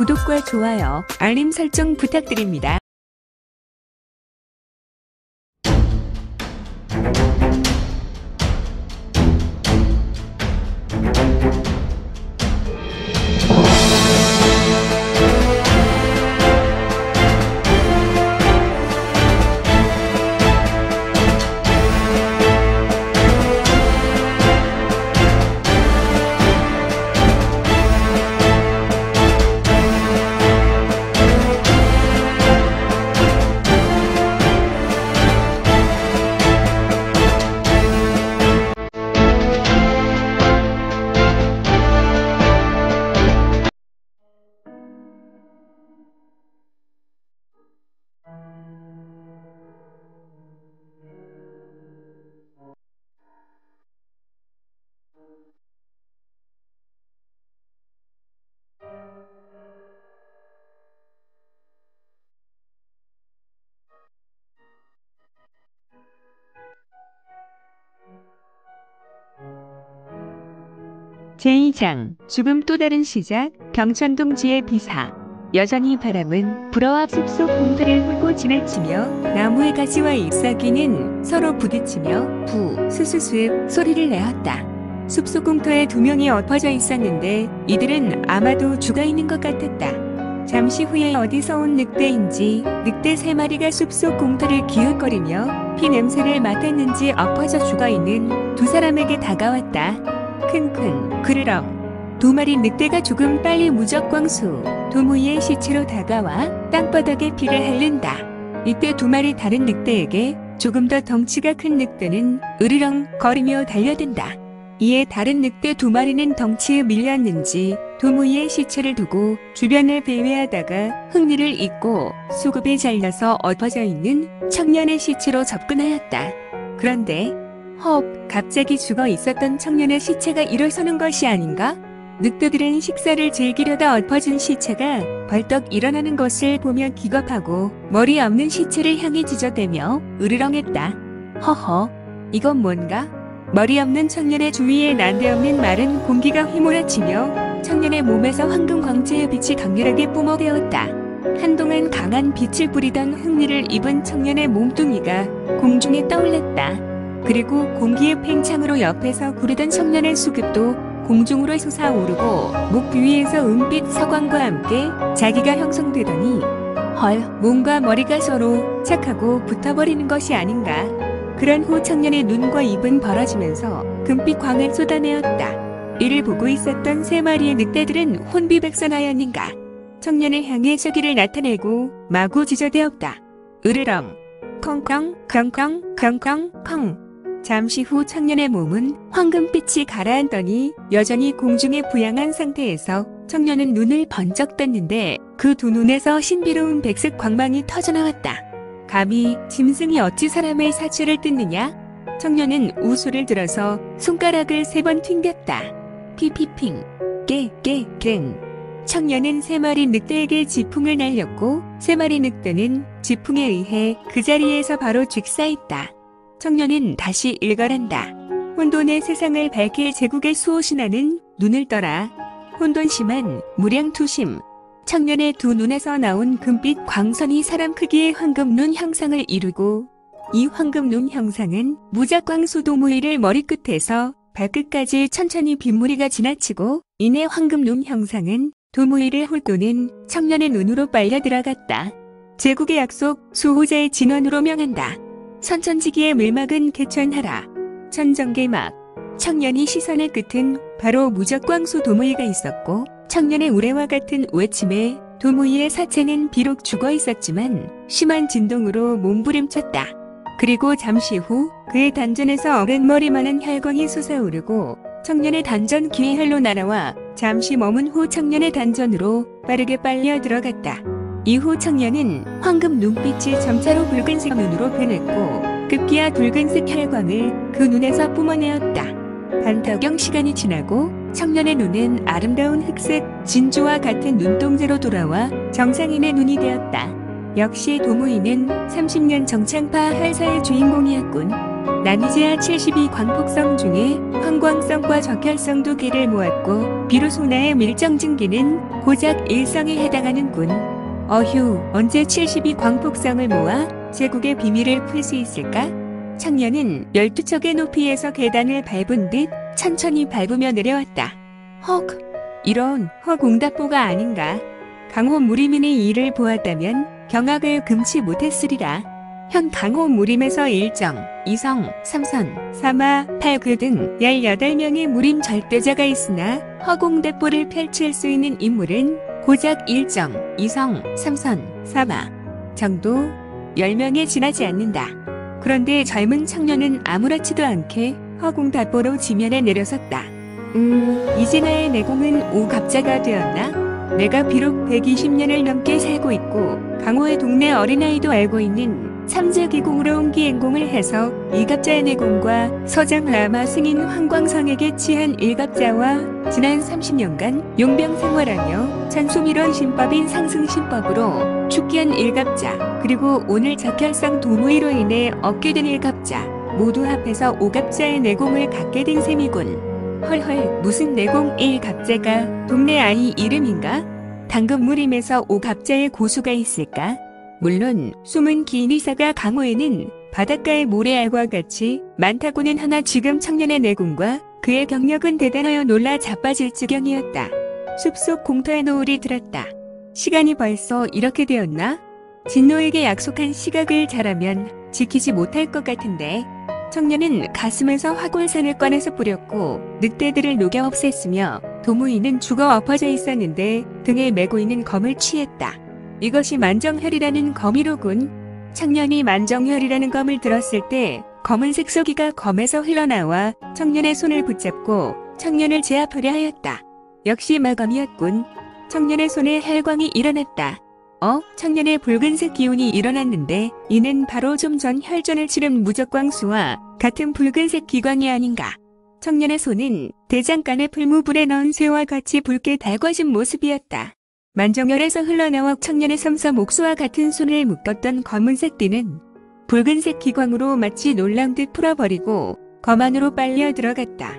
구독과 좋아요, 알림 설정 부탁드립니다. 제2장 죽음 또 다른 시작. 경천동 지의 비사. 여전히 바람은 불어와 숲속 공터를 훑고 지나치며 나무의 가지와 잎사귀는 서로 부딪히며 부 수수수 소리를 내었다. 숲속 공터에 2명이 엎어져 있었는데 이들은 아마도 죽어 있는 것 같았다. 잠시 후에 어디서 온 늑대인지 늑대 3마리가 숲속 공터를 기웃거리며 피 냄새를 맡았는지 엎어져 죽어 있는 2사람에게 다가왔다. 킁킁 그르렁. 2마리 늑대가 조금 빨리 무적광수 도무이의 시체로 다가와 땅바닥에 피를 핥는다. 이때 2마리 다른 늑대에게 조금 더 덩치가 큰 늑대는 으르렁 거리며 달려든다. 이에 다른 늑대 2마리는 덩치에 밀렸는지 도무이의 시체를 두고 주변을 배회하다가 흥미를 잊고 수급에 잘려서 엎어져 있는 청년의 시체로 접근하였다. 그런데 갑자기 죽어 있었던 청년의 시체가 일어서는 것이 아닌가? 늑대들은 식사를 즐기려다 엎어진 시체가 벌떡 일어나는 것을 보며 기겁하고 머리 없는 시체를 향해 지저대며 으르렁했다. 허허, 이건 뭔가? 머리 없는 청년의 주위에 난데없는 마른 공기가 휘몰아치며 청년의 몸에서 황금 광채의 빛이 강렬하게 뿜어대었다. 한동안 강한 빛을 뿌리던 흙리를 입은 청년의 몸뚱이가 공중에 떠올랐다. 그리고 공기의 팽창으로 옆에서 구르던 청년의 수급도 공중으로 솟아오르고 목 위에서 은빛 서광과 함께 자기가 형성되더니 헐, 몸과 머리가 서로 착하고 붙어버리는 것이 아닌가. 그런 후 청년의 눈과 입은 벌어지면서 금빛 광을 쏟아내었다. 이를 보고 있었던 3마리의 늑대들은 혼비백산하였는가. 청년을 향해 저기를 나타내고 마구 지저대었다. 으르렁, 컹컹, 컹컹, 컹컹, 컹. 잠시 후 청년의 몸은 황금빛이 가라앉더니 여전히 공중에 부양한 상태에서 청년은 눈을 번쩍 떴는데 그 2눈에서 신비로운 백색 광망이 터져나왔다. 감히 짐승이 어찌 사람의 사체를 뜯느냐? 청년은 우소를 들어서 손가락을 3번 튕겼다. 피피핑, 깨깨갱. 청년은 3마리 늑대에게 지풍을 날렸고 3마리 늑대는 지풍에 의해 그 자리에서 바로 죽사있다. 청년은 다시 일갈한다. 혼돈의 세상을 밝힐 제국의 수호신하는 눈을 떠라. 혼돈심한 무량투심. 청년의 2눈에서 나온 금빛 광선이 사람 크기의 황금눈 형상을 이루고 이 황금눈 형상은 무작광수 도무이를 머리끝에서 발끝까지 천천히 빗무리가 지나치고 이내 황금눈 형상은 도무이를 훑도는 청년의 눈으로 빨려 들어갔다. 제국의 약속 수호자의 진원으로 명한다. 선천지기의 물막은 개천하라. 천정계막. 청년이 시선의 끝은 바로 무적광수 도무이가 있었고 청년의 우레와 같은 외침에 도무이의 사체는 비록 죽어 있었지만 심한 진동으로 몸부림쳤다. 그리고 잠시 후 그의 단전에서 어른머리만한 혈광이 솟아오르고 청년의 단전 기회혈로 날아와 잠시 머문 후 청년의 단전으로 빠르게 빨려 들어갔다. 이후 청년은 황금 눈빛이 점차로 붉은색 눈으로 변했고 급기야 붉은색 혈광을 그 눈에서 뿜어내었다. 반터경 시간이 지나고 청년의 눈은 아름다운 흑색 진주와 같은 눈동자로 돌아와 정상인의 눈이 되었다. 역시 도무이는 30년 정창파 할사의 주인공이었군. 난 이제야 72 광폭성 중에 황광성과 적혈성 두 개를 모았고 비로소 나의 밀정 증기는 고작 일성에 해당하는군. 어휴, 언제 72 광폭성을 모아 제국의 비밀을 풀 수 있을까? 청년은 12척의 높이에서 계단을 밟은 듯 천천히 밟으며 내려왔다. 헉, 이런 허공답보가 아닌가. 강호 무림인의 일을 보았다면 경악을 금치 못했으리라. 현 강호 무림에서 일정, 이성, 삼선, 사마, 팔그 등 18명의 무림 절대자가 있으나 허공대포를 펼칠 수 있는 인물은 고작 일정, 이성, 삼선, 사마 정도 10명에 지나지 않는다. 그런데 젊은 청년은 아무렇지도 않게 허공답보로 지면에 내려섰다. 이제 나의 내공은 오갑자가 되었나? 내가 비록 120년을 넘게 살고 있고 강호의 동네 어린아이도 알고 있는 삼재기공으로 옹기행공을 해서 이갑자의 내공과 서장 라마 승인 황광성에게 취한 일갑자와 지난 30년간 용병 생활하며 찬수밀원 신법인 상승신법으로 축기한 일갑자 그리고 오늘 적혈성 도무이로 인해 얻게 된 일갑자 모두 합해서 오갑자의 내공을 갖게 된 셈이군. 헐헐, 무슨 내공 일갑자가 동네 아이 이름인가? 당근 무림에서 오갑자의 고수가 있을까? 물론 숨은 긴 의사가 강호에는 바닷가의 모래알과 같이 많다고는 하나 지금 청년의 내공과 그의 경력은 대단하여 놀라 자빠질 지경이었다. 숲속 공터에 노을이 들었다. 시간이 벌써 이렇게 되었나? 진노에게 약속한 시각을 잘하면 지키지 못할 것 같은데. 청년은 가슴에서 화골산을 꺼내서 뿌렸고 늑대들을 녹여 없앴으며 도무이는 죽어 엎어져 있었는데 등에 메고 있는 검을 취했다. 이것이 만정혈이라는 검이로군. 청년이 만정혈이라는 검을 들었을 때 검은색 쏘기가 검에서 흘러나와 청년의 손을 붙잡고 청년을 제압하려 하였다. 역시 마검이었군. 청년의 손에 혈광이 일어났다. 청년의 붉은색 기운이 일어났는데 이는 바로 좀 전 혈전을 치른 무적광수와 같은 붉은색 기광이 아닌가. 청년의 손은 대장간의 풀무불에 넣은 쇠와 같이 붉게 달궈진 모습이었다. 만정혈에서 흘러나와 청년의 섬섬 옥수와 같은 손을 묶었던 검은색 띠는 붉은색 기광으로 마치 놀랑듯 풀어버리고 검 안으로 빨려 들어갔다.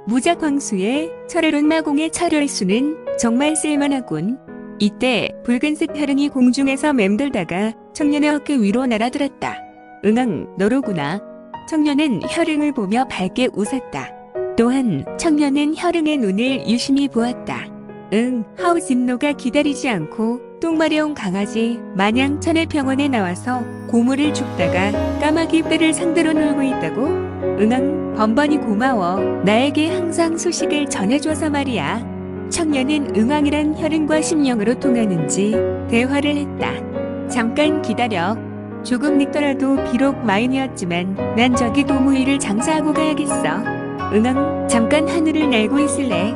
무적광수의 철혈운 마공의 철혈수는 정말 쓸만하군. 이때 붉은색 혈흔이 공중에서 맴돌다가 청년의 어깨 위로 날아들었다. 응앙, 너로구나. 청년은 혈흔을 보며 밝게 웃었다. 또한 청년은 혈흔의 눈을 유심히 보았다. 하우진노가 기다리지 않고 똥마려운 강아지 마냥 천의 병원에 나와서 고물을 줍다가 까마귀 떼를 상대로 놀고 있다고? 응앙, 번번이 고마워. 나에게 항상 소식을 전해줘서 말이야. 청년은 응왕이란 혈흔과 심령으로 통하는지 대화를 했다. 잠깐 기다려. 조금 늦더라도 비록 마인이었지만 난 저기 도무이를 장사하고 가야겠어. 응왕, 잠깐 하늘을 날고 있을래?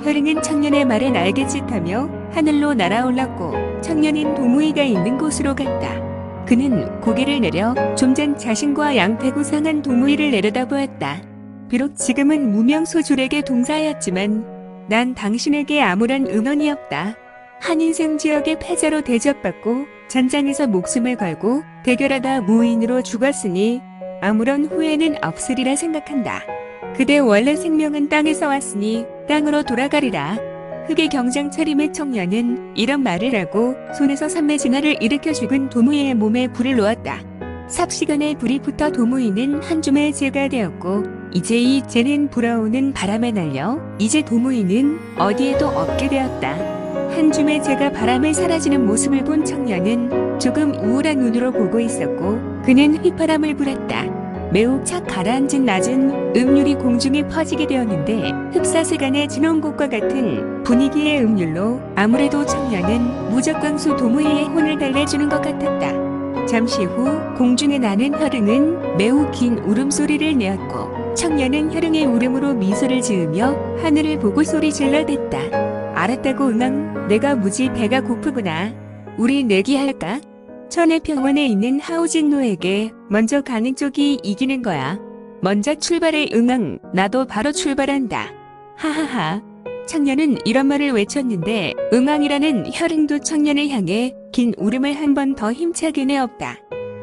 혈흔은 청년의 말에 날개짓하며 하늘로 날아올랐고 청년은 도무이가 있는 곳으로 갔다. 그는 고개를 내려 좀 전 자신과 양패고 상한 도무이를 내려다보았다. 비록 지금은 무명소졸에게 동사하였지만 난 당신에게 아무런 은원이 없다. 한인생 지역의 패자로 대접받고 전장에서 목숨을 걸고 대결하다 무인으로 죽었으니 아무런 후회는 없으리라 생각한다. 그대 원래 생명은 땅에서 왔으니 땅으로 돌아가리라. 흑의 경장 차림의 청년은 이런 말을 하고 손에서 산매진화를 일으켜 죽은 도무이의 몸에 불을 놓았다. 삽시간에 불이 붙어 도무이는 한 줌의 재가 되었고 이제 이 재는 불어오는 바람에 날려 이제 도무이는 어디에도 없게 되었다. 한 줌의 재가 바람에 사라지는 모습을 본 청년은 조금 우울한 눈으로 보고 있었고 그는 휘파람을 불었다. 매우 착 가라앉은 낮은 음률이 공중에 퍼지게 되었는데 흡사세간의 진원곡과 같은 분위기의 음률로 아무래도 청년은 무적광수 도무이의 혼을 달래주는 것 같았다. 잠시 후 공중에 나는 혈흔은 매우 긴 울음소리를 내었고 청년은 혈흔의 울음으로 미소를 지으며 하늘을 보고 소리 질러댔다. 알았다고 응앙, 내가 무지 배가 고프구나. 우리 내기할까? 천의 평원에 있는 하우진노에게 먼저 가는 쪽이 이기는 거야. 먼저 출발해 응앙, 나도 바로 출발한다. 하하하. 청년은 이런 말을 외쳤는데 응앙이라는 혈흔도 청년을 향해 긴 울음을 한 번 더 힘차게 내었다.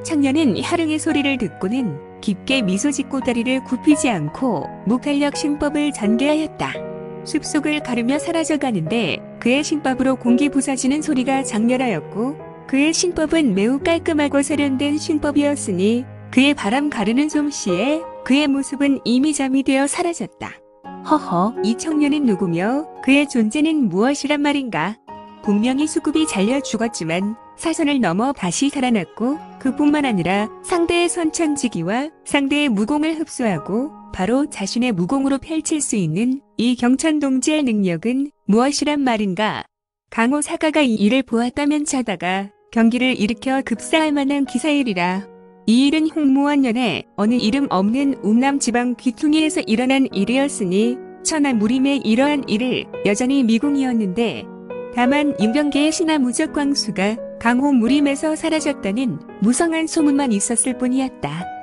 청년은 혈흔의 소리를 듣고는 깊게 미소 짓고 다리를 굽히지 않고 무탄력 신법을 전개하였다. 숲속을 가르며 사라져가는데 그의 신법으로 공기 부서지는 소리가 장렬하였고 그의 신법은 매우 깔끔하고 세련된 신법이었으니 그의 바람 가르는 솜씨에 그의 모습은 이미 잠이 되어 사라졌다. 허허, 이 청년은 누구며 그의 존재는 무엇이란 말인가? 분명히 수급이 잘려 죽었지만 사선을 넘어 다시 살아났고 그뿐만 아니라 상대의 선천지기와 상대의 무공을 흡수하고 바로 자신의 무공으로 펼칠 수 있는 이 경천동지의 능력은 무엇이란 말인가? 강호 사가가 이 일을 보았다면 차다가 경기를 일으켜 급사할 만한 기사일이라. 이 일은 홍무원년에 어느 이름 없는 운남지방 귀퉁이에서 일어난 일이었으니 천하 무림의 이러한 일을 여전히 미궁이었는데 다만 윤병계의 신하 무적광수가 강호 무림에서 사라졌다는 무성한 소문만 있었을 뿐이었다.